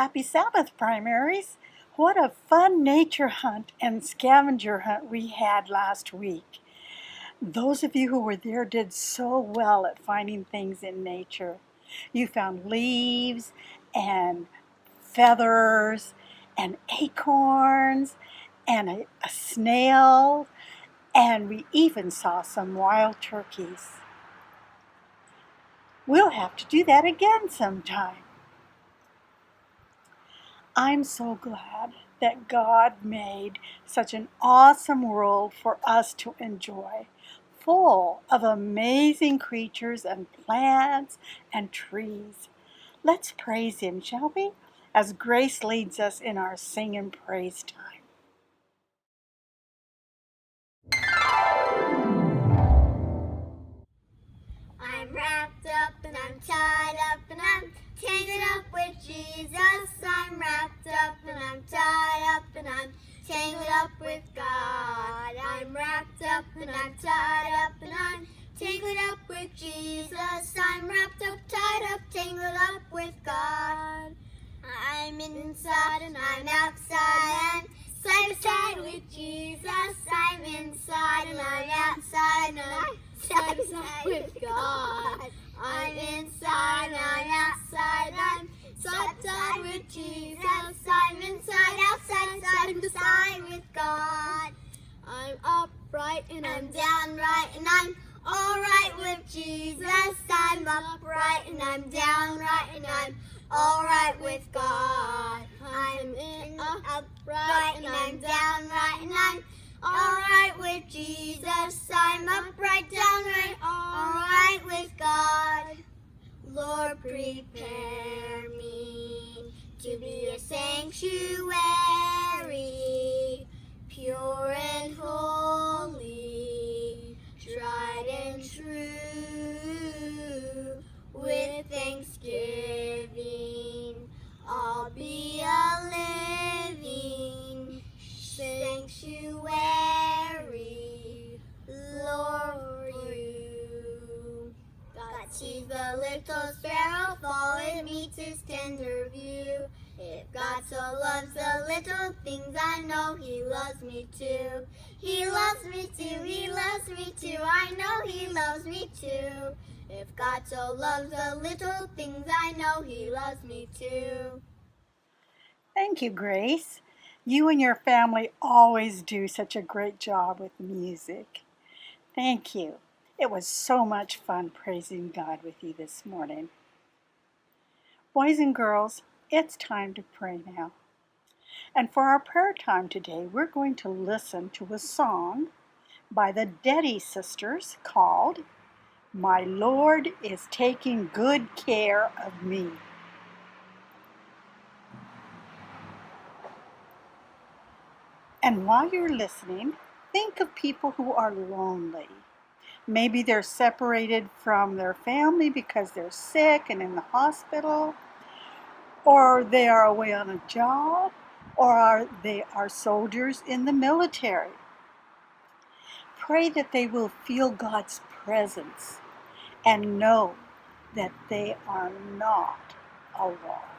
Happy Sabbath, primaries! What a fun nature hunt and scavenger hunt we had last week. Those of you who were there did so well at finding things in nature. You found leaves and feathers and acorns and a snail, and we even saw some wild turkeys. We'll have to do that again sometime. I'm so glad that God made such an awesome world for us to enjoy, full of amazing creatures and plants and trees. Let's praise Him, shall we? As Grace leads us in our sing and praise time. I'm wrapped up and I'm tied up and I'm tangled up with Jesus. I'm wrapped up and I'm tied up and I'm tangled up with God. I'm wrapped up and I'm tied up and I'm tangled up with Jesus. I'm wrapped up, tied up, tangled up with God. I'm inside and I'm outside and side by side with Jesus. I'm inside and I'm outside and I'm side by side with God. I'm inside and I'm outside and I'm side by side with Jesus. I'm inside, outside, side by side with God. I'm upright and I'm downright and I'm alright with Jesus. I'm upright and I'm downright and I'm alright with God. I'm upright and I'm downright and I'm alright with Jesus. I'm upright, downright, alright with God. Lord, prepare me to be a sanctuary, pure and holy, tried and true. With thanksgiving, I'll be a living sanctuary, Lord, for you. God sees the little sparrow falling beneath His tender view. If God so loves the little things, I know He loves me too. He loves me too, He loves me too, I know He loves me too. If God so loves the little things, I know He loves me too. Thank you, Grace. You and your family always do such a great job with music. Thank you. It was so much fun praising God with you this morning. Boys and girls, it's time to pray now. And for our prayer time today, we're going to listen to a song by the Deddy Sisters called "My Lord is Taking Good Care of Me." And while you're listening, think of people who are lonely. Maybe they're separated from their family because they're sick and in the hospital, or they are away on a job, or they are soldiers in the military. Pray that they will feel God's presence and know that they are not alone.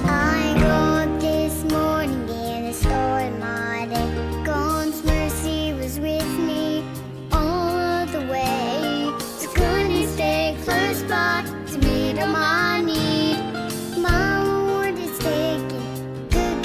I got this morning in the store in my day. God's mercy was with me all the way. His goodness take first spot to meet all my need. My Lord is taking good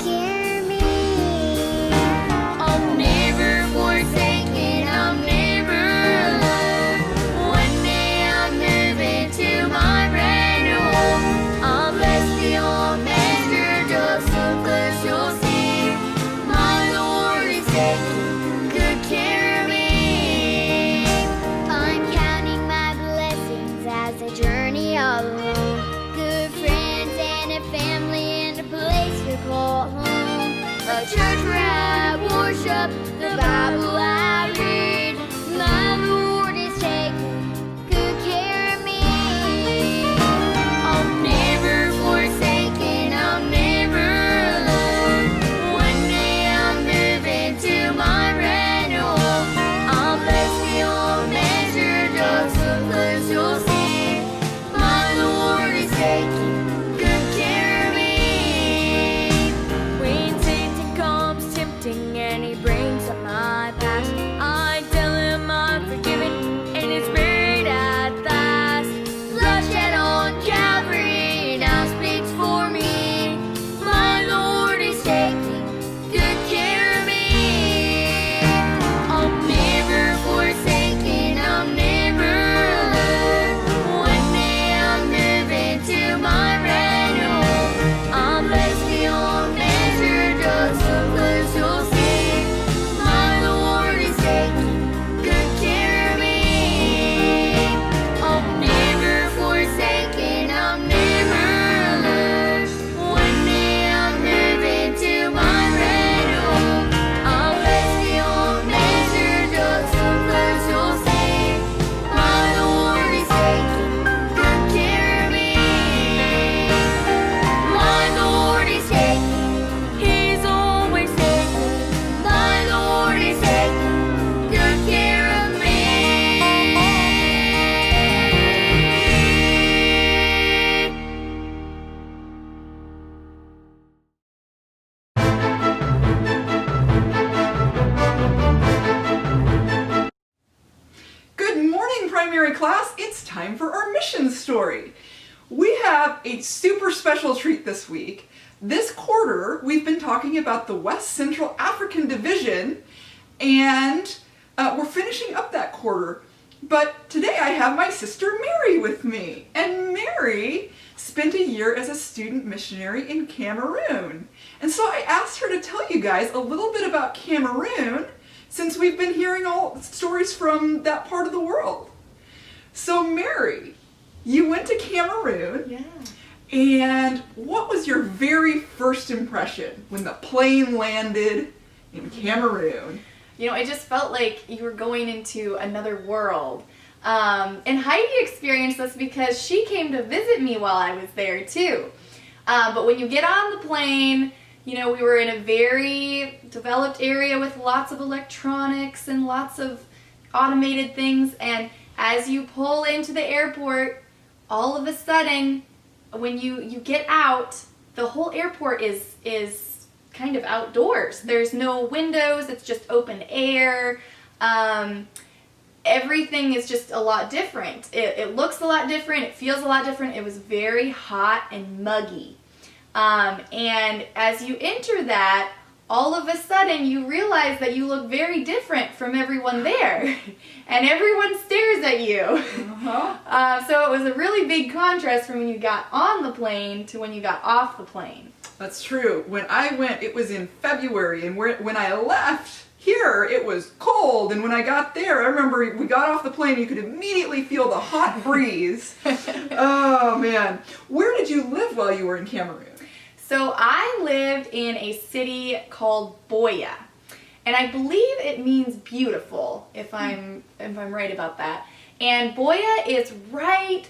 primary class, it's time for our mission story. We have a super special treat this week. This quarter, we've been talking about the West Central African Division, and we're finishing up that quarter. But today I have my sister Mary with me, and Mary spent a year as a student missionary in Cameroon. And so I asked her to tell you guys a little bit about Cameroon, since we've been hearing all stories from that part of the world. So Mary, you went to Cameroon. Yeah. And what was your very first impression when the plane landed in Cameroon? You know, it just felt like you were going into another world. And Heidi experienced this because she came to visit me while I was there too. But when you get on the plane, you know, we were in a very developed area with lots of electronics and lots of automated things. And as you pull into the airport, all of a sudden, when you get out, the whole airport is kind of outdoors. There's no windows, it's just open air. Everything is just a lot different. It looks a lot different, it feels a lot different. It was very hot and muggy. And as you enter that, all of a sudden you realize that you look very different from everyone there. And everyone stares at you. So it was a really big contrast from when you got on the plane to when you got off the plane. That's true. When I went, it was in February, and when I left here, it was cold, and when I got there, I remember we got off the plane, you could immediately feel the hot breeze. Oh man. Where did you live while you were in Cameroon? So I lived in a city called Buea, and I believe it means beautiful, if I'm right about that. And Buea is right,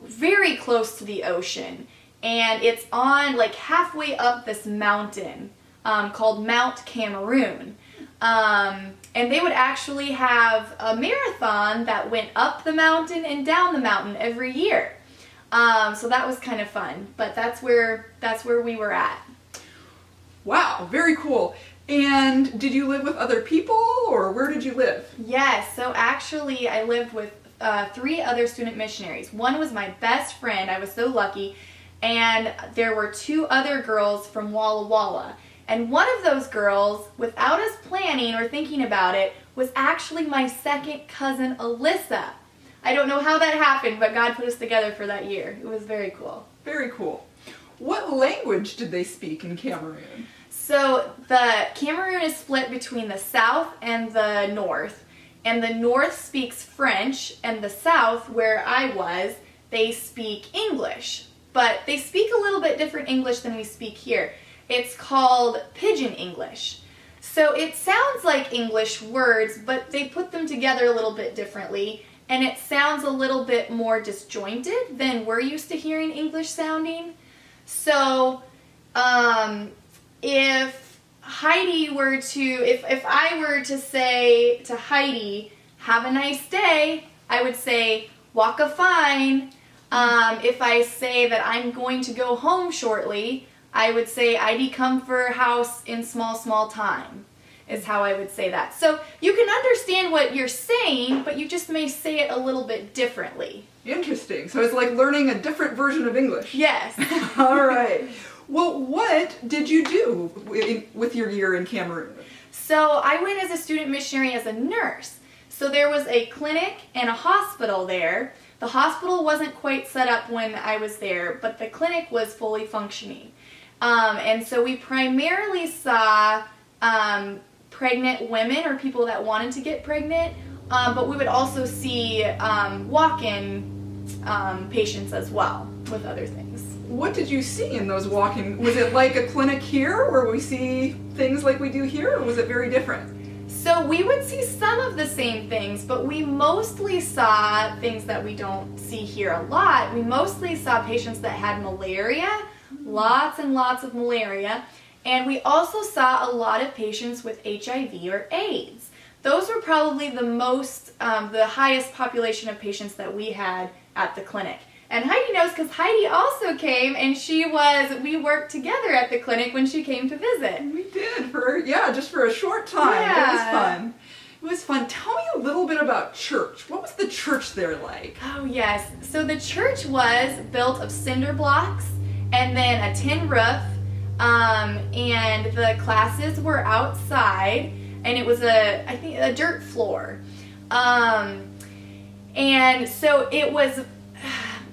very close to the ocean, and it's on like halfway up this mountain called Mount Cameroon. And they would actually have a marathon that went up the mountain and down the mountain every year. So that was kind of fun, but that's where we were at. Wow, very cool. And did you live with other people, or where did you live? Yes, so actually I lived with 3 other student missionaries. One was my best friend, I was so lucky, and there were 2 other girls from Walla Walla. And one of those girls, without us planning or thinking about it, was actually my second cousin Alyssa. I don't know how that happened, but God put us together for that year. It was very cool. Very cool. What language did they speak in Cameroon? So the Cameroon is split between the south and the north. And the north speaks French, and the south, where I was, they speak English. But they speak a little bit different English than we speak here. It's called Pidgin English. So it sounds like English words, but they put them together a little bit differently. And it sounds a little bit more disjointed than we're used to hearing English sounding. So, if Heidi were to, if I were to say to Heidi, have a nice day, I would say, waka fine. If I say that I'm going to go home shortly, I would say, I'd come for house in small time. Is how I would say that. So you can understand what you're saying, but you just may say it a little bit differently. Interesting. So it's like learning a different version of English. Yes. All right. Well, what did you do with your year in Cameroon? So I went as a student missionary as a nurse. So there was a clinic and a hospital there. The hospital wasn't quite set up when I was there, but the clinic was fully functioning. And so we primarily saw pregnant women or people that wanted to get pregnant, but we would also see walk-in patients as well with other things. What did you see in those walk-in? Was it like a clinic here where we see things like we do here, or was it very different? So we would see some of the same things, but we mostly saw things that we don't see here a lot. We mostly saw patients that had malaria, lots and lots of malaria. And we also saw a lot of patients with HIV or AIDS. Those were probably the highest population of patients that we had at the clinic. And Heidi knows because Heidi also came, and we worked together at the clinic when she came to visit. We did, just for a short time. Yeah. It was fun. It It was fun. Tell me a little bit about church. What was the church there like? Oh yes, so the church was built of cinder blocks and then a tin roof, and the classes were outside, and it was I think a dirt floor. And so it was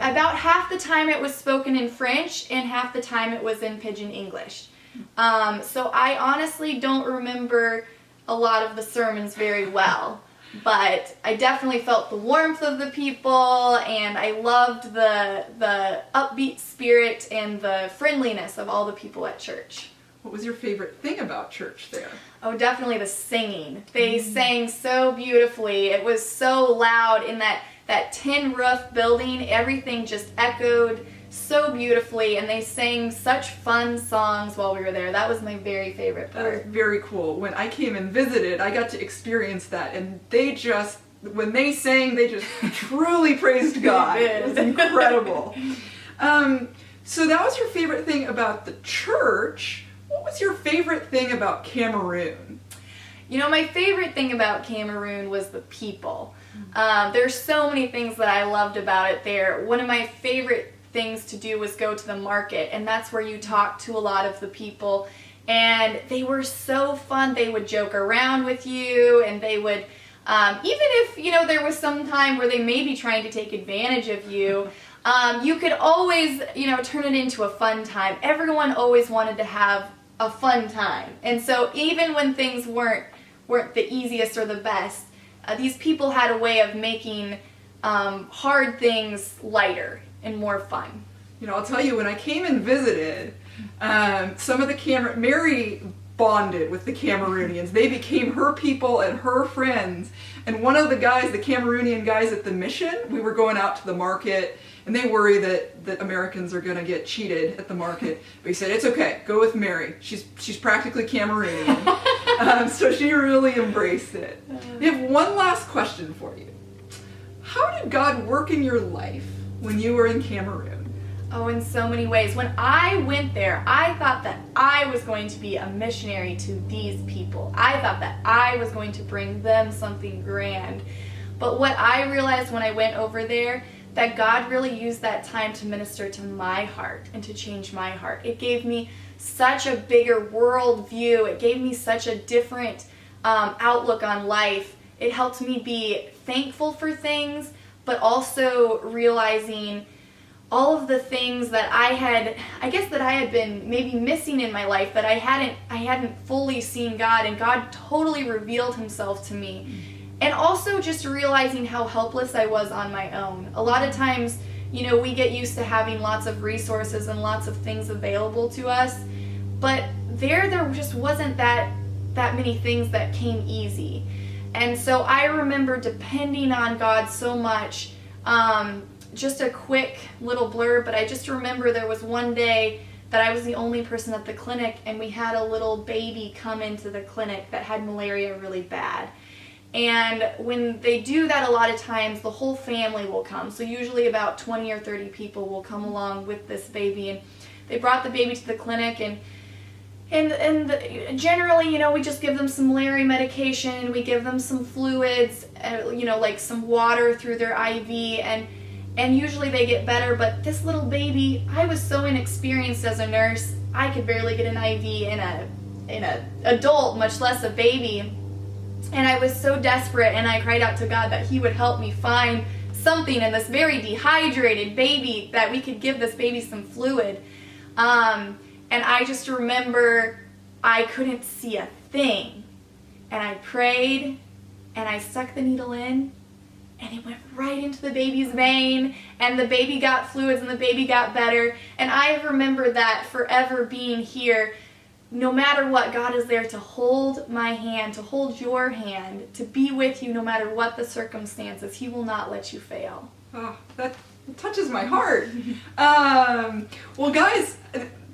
about half the time it was spoken in French and half the time it was in Pidgin English. So I honestly don't remember a lot of the sermons very well, but I definitely felt the warmth of the people, and I loved the upbeat spirit and the friendliness of all the people at church. What was your favorite thing about church there? Oh, definitely the singing. They sang so beautifully. It was so loud in that tin roof building. Everything just echoed so beautifully, and they sang such fun songs while we were there. That was my very favorite That was part. very cool. When I came and visited, I got to experience that, and when they sang, they just truly praised God. They did. It was incredible. So that was your favorite thing about the church. What was your favorite thing about Cameroon? You know, my favorite thing about Cameroon was the people. There's so many things that I loved about it there. One of my favorite things to do was go to the market, and that's where you talk to a lot of the people, and they were so fun. They would joke around with you, and they would, even if, you know, there was some time where they may be trying to take advantage of you, you could always, you know, turn it into a fun time. Everyone always wanted to have a fun time, and so even when things weren't the easiest or the best, these people had a way of making hard things lighter and more fun. You know, I'll tell you, when I came and visited, some of the Mary bonded with the Cameroonians. They became her people and her friends. And one of the guys, the Cameroonian guys at the mission, we were going out to the market, and they worry that Americans are going to get cheated at the market. But he said, it's okay, go with Mary. She's practically Cameroonian. So she really embraced it. We have one last question for you. How did God work in your life when you were in Cameroon? Oh, in so many ways. When I went there, I thought that I was going to be a missionary to these people. I thought that I was going to bring them something grand. But what I realized when I went over there, that God really used that time to minister to my heart and to change my heart. It gave me such a bigger world view. It gave me such a different outlook on life. It helped me be thankful for things, but also realizing all of the things that I had been maybe missing in my life, that I hadn't fully seen God, and God totally revealed himself to me. And also just realizing how helpless I was on my own. A lot of times, you know, we get used to having lots of resources and lots of things available to us, but there just wasn't that many things that came easy. And so I remember depending on God so much. Just a quick little blurb, but I just remember there was one day that I was the only person at the clinic, and we had a little baby come into the clinic that had malaria really bad. And when they do that, a lot of times the whole family will come. So usually about 20 or 30 people will come along with this baby, and they brought the baby to the clinic, and generally, you know, we just give them some malaria medication, we give them some fluids, you know, like some water through their IV, and usually they get better. But this little baby, I was so inexperienced as a nurse, I could barely get an IV in a adult, much less a baby. And I was so desperate, and I cried out to God that he would help me find something in this very dehydrated baby, that we could give this baby some fluid. And I just remember I couldn't see a thing. And I prayed, and I stuck the needle in, and it went right into the baby's vein, and the baby got fluids, and the baby got better. And I remember that forever being here. No matter what, God is there to hold my hand, to hold your hand, to be with you no matter what the circumstances. He will not let you fail. Oh, that touches my heart. Well, guys,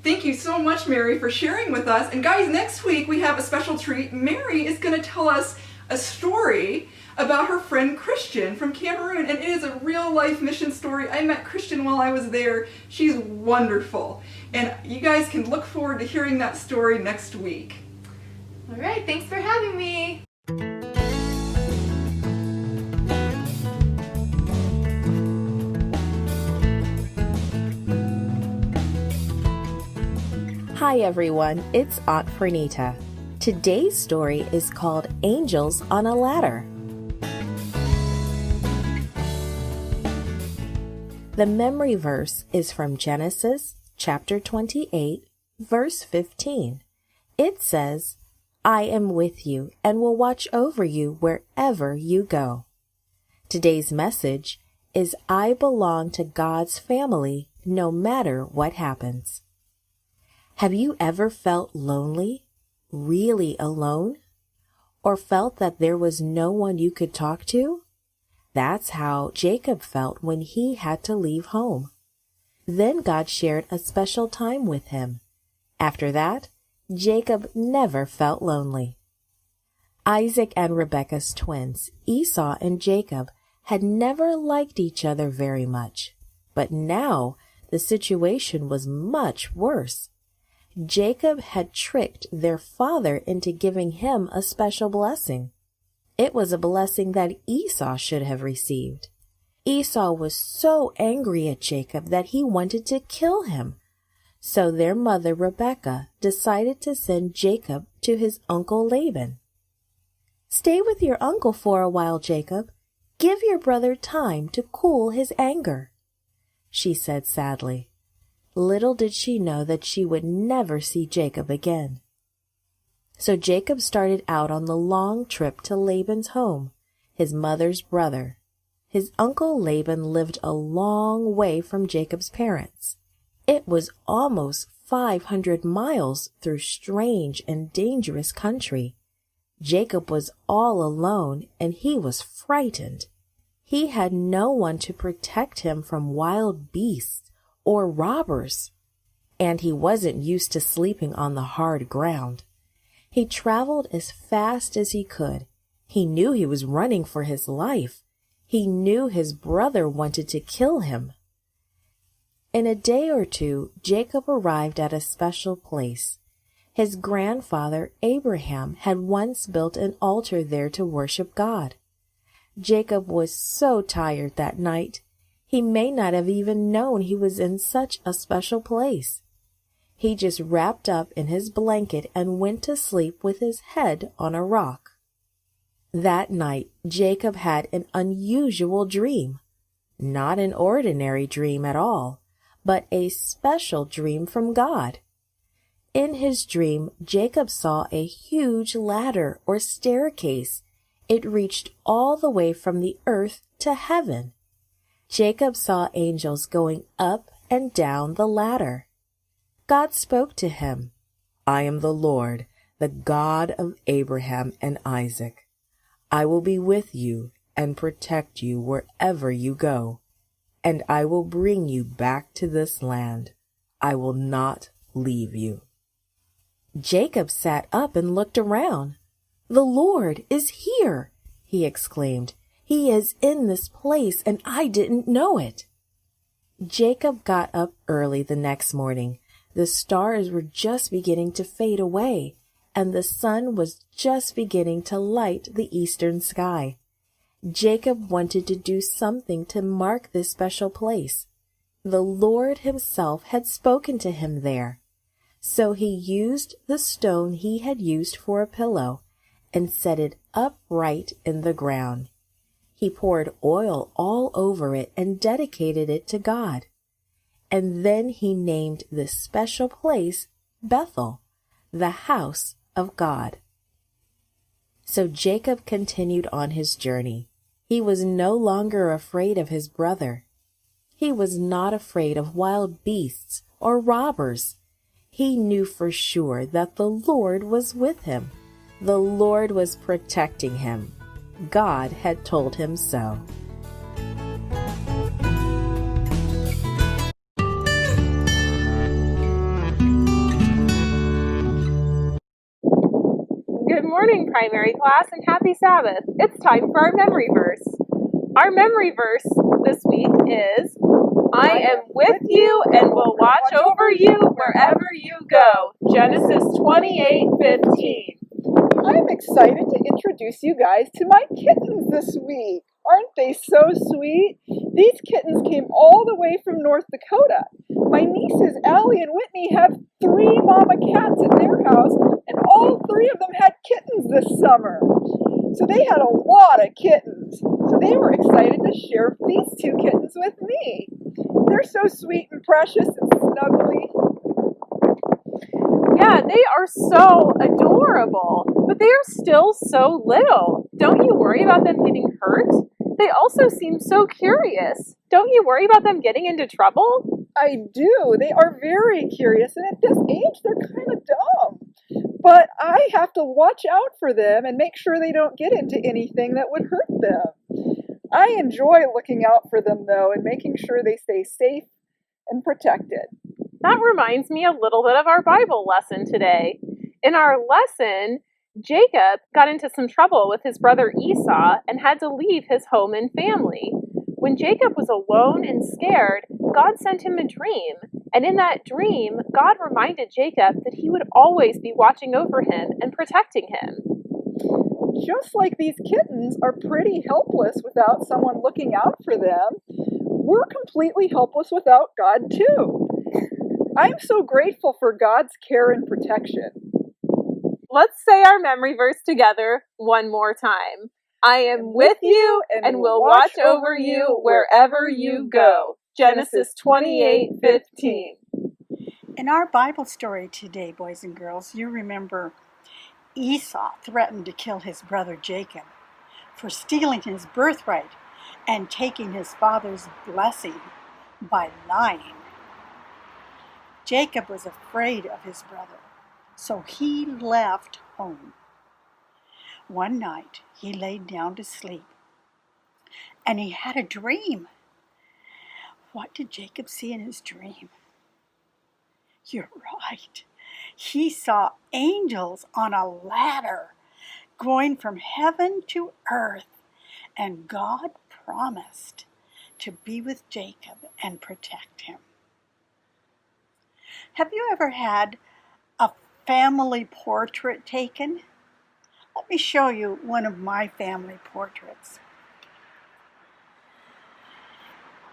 thank you so much, Mary, for sharing with us. And guys, next week we have a special treat. Mary is going to tell us a story about her friend Christian from Cameroon, and it is a real-life mission story. I met Christian while I was there. She's wonderful, and you guys can look forward to hearing that story next week. All right, thanks for having me. Hi everyone, it's Aunt Pernita. Today's story is called Angels on a Ladder. The memory verse is from Genesis chapter 28, verse 15. It says, "I am with you and will watch over you wherever you go." Today's message is I belong to God's family no matter what happens. Have you ever felt lonely, really alone, or felt that there was no one you could talk to? That's how Jacob felt when he had to leave home. Then God shared a special time with him. After that, Jacob never felt lonely. Isaac and Rebekah's twins, Esau and Jacob, had never liked each other very much, but now the situation was much worse. Jacob had tricked their father into giving him a special blessing. It was a blessing that Esau should have received. Esau was so angry at Jacob that he wanted to kill him. So their mother Rebekah decided to send Jacob to his uncle Laban. "Stay with your uncle for a while, Jacob. Give your brother time to cool his anger," she said sadly. Little did she know that she would never see Jacob again. So Jacob started out on the long trip to Laban's home, his mother's brother. His uncle Laban lived a long way from Jacob's parents. It was almost 500 miles through strange and dangerous country. Jacob was all alone and he was frightened. He had no one to protect him from wild beasts or robbers, and he wasn't used to sleeping on the hard ground. He traveled as fast as he could. He knew he was running for his life. He knew his brother wanted to kill him. In a day or two, Jacob arrived at a special place. His grandfather Abraham had once built an altar there to worship God. Jacob was so tired that night, he may not have even known he was in such a special place. He just wrapped up in his blanket and went to sleep with his head on a rock. That night, Jacob had an unusual dream. Not an ordinary dream at all, but a special dream from God. In his dream, Jacob saw a huge ladder or staircase. It reached all the way from the earth to heaven. Jacob saw angels going up and down the ladder. God spoke to him, "I am the Lord, the God of Abraham and Isaac. I will be with you and protect you wherever you go, and I will bring you back to this land. I will not leave you." Jacob sat up and looked around. "The Lord is here," he exclaimed. "He is in this place, and I didn't know it." Jacob got up early the next morning. The stars were just beginning to fade away, and the sun was just beginning to light the eastern sky. Jacob wanted to do something to mark this special place. The Lord himself had spoken to him there. So he used the stone he had used for a pillow and set it upright in the ground. He poured oil all over it and dedicated it to God. And then he named this special place Bethel, the house of God. So Jacob continued on his journey. He was no longer afraid of his brother. He was not afraid of wild beasts or robbers. He knew for sure that the Lord was with him. The Lord was protecting him. God had told him so. Good morning, primary class, and happy Sabbath. It's time for our memory verse. Our memory verse this week is, "I am with you and will watch over you wherever you go." Genesis 28:15. I'm excited to introduce you guys to my kittens this week. Aren't they so sweet? These kittens came all the way from North Dakota. My nieces Allie and Whitney have 3 mama cats in their house, and all 3 of them had kittens this summer. So they had a lot of kittens. So they were excited to share these 2 kittens with me. They're so sweet and precious and snuggly. Yeah, they are so adorable, but they are still so little. Don't you worry about them getting hurt? They also seem so curious. Don't you worry about them getting into trouble? I do. They are very curious, and at this age, they're kind of dumb. But I have to watch out for them and make sure they don't get into anything that would hurt them. I enjoy looking out for them, though, and making sure they stay safe and protected. That reminds me a little bit of our Bible lesson today. In our lesson, Jacob got into some trouble with his brother Esau and had to leave his home and family. When Jacob was alone and scared, God sent him a dream. And in that dream, God reminded Jacob that he would always be watching over him and protecting him. Just like these kittens are pretty helpless without someone looking out for them, we're completely helpless without God too. I'm so grateful for God's care and protection. Let's say our memory verse together one more time. I am with you and will watch over you wherever you go. Genesis 28:15. In our Bible story today, boys and girls, you remember Esau threatened to kill his brother Jacob for stealing his birthright and taking his father's blessing by lying. Jacob was afraid of his brother, so he left home. One night, he laid down to sleep, and he had a dream. What did Jacob see in his dream? You're right. He saw angels on a ladder going from heaven to earth, and God promised to be with Jacob and protect him. Have you ever had a family portrait taken? Let me show you one of my family portraits.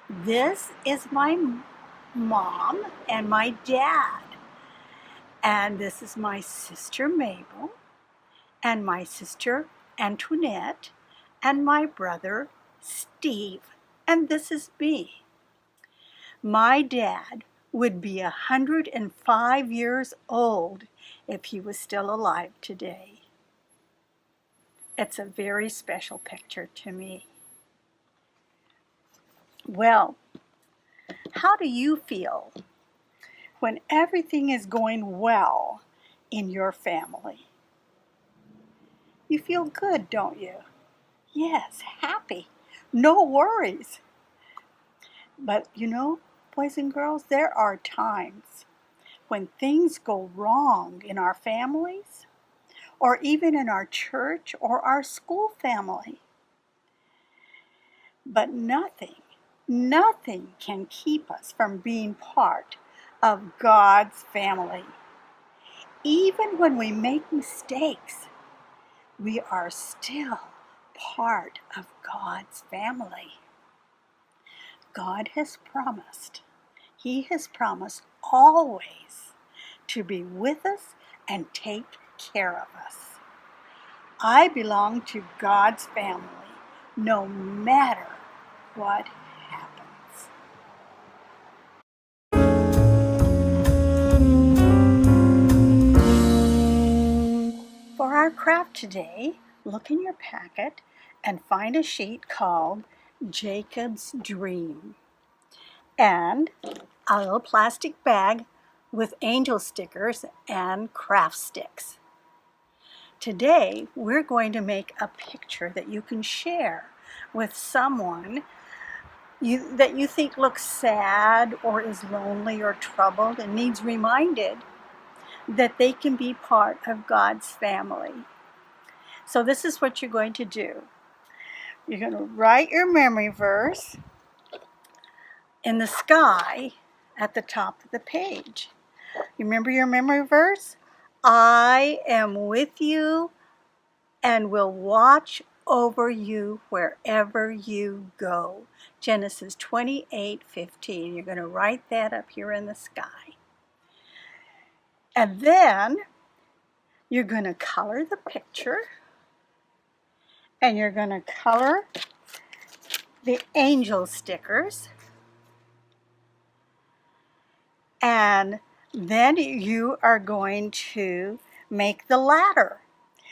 This is my mom and my dad. And this is my sister Mabel and my sister Antoinette and my brother Steve. And this is me. My dad would be 105 years old if he was still alive today. It's a very special picture to me. Well, how do you feel when everything is going well in your family? You feel good, don't you? Yes, happy, no worries. But you know, boys and girls, there are times when things go wrong in our families, or even in our church or our school family. But nothing can keep us from being part of God's family. Even when we make mistakes, we are still part of God's family. God has promised, He has promised always to be with us and take care of us. I belong to God's family no matter what happens. For our craft today, look in your packet and find a sheet called Jacob's Dream and a little plastic bag with angel stickers and craft sticks. Today, we're going to make a picture that you can share with someone that you think looks sad or is lonely or troubled and needs reminded that they can be part of God's family. So this is what you're going to do. You're going to write your memory verse in the sky at the top of the page. You remember your memory verse? I am with you and will watch over you wherever you go. Genesis 28:15. You're going to write that up here in the sky. And then you're going to color the picture. And you're going to color the angel stickers. And then you are going to make the ladder.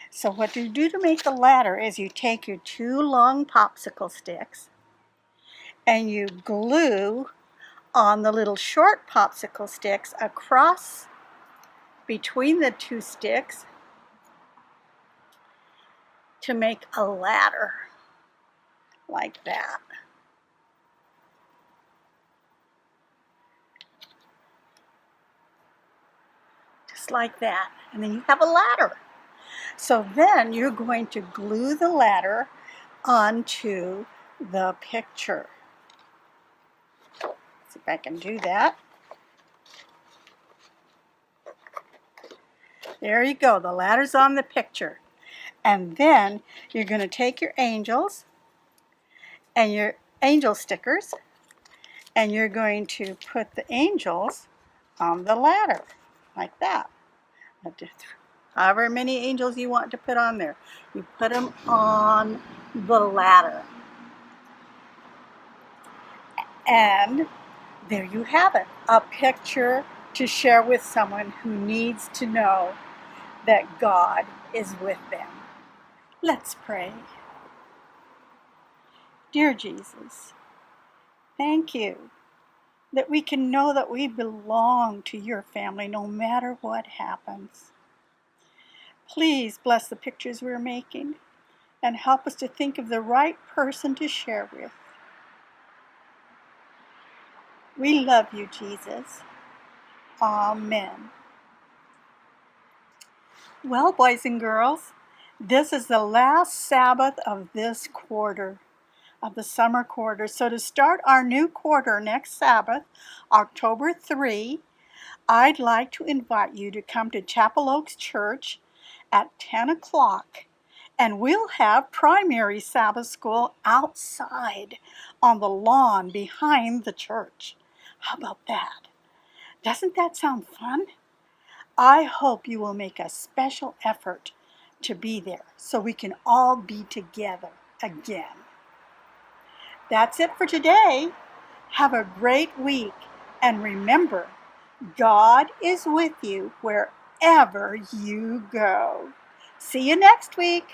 So what you do to make the ladder is you take your 2 long popsicle sticks and you glue on the little short popsicle sticks across between the 2 sticks to make a ladder like that. Just like that. And then you have a ladder. So then you're going to glue the ladder onto the picture. See if I can do that. There you go. The ladder's on the picture. And then you're going to take your angels and your angel stickers and you're going to put the angels on the ladder like that. However many angels you want to put on there, you put them on the ladder. And there you have it, a picture to share with someone who needs to know that God is with them. Let's pray. Dear Jesus, thank you that we can know that we belong to your family no matter what happens. Please bless the pictures we're making and help us to think of the right person to share with. We love you, Jesus. Amen. Well, boys and girls, this is the last Sabbath of this quarter, of the summer quarter. So to start our new quarter next Sabbath, October 3, I'd like to invite you to come to Chapel Oaks Church at 10 o'clock. And we'll have primary Sabbath school outside on the lawn behind the church. How about that? Doesn't that sound fun? I hope you will make a special effort to be there so we can all be together again. That's it for today. Have a great week, and remember, God is with you wherever you go. See you next week.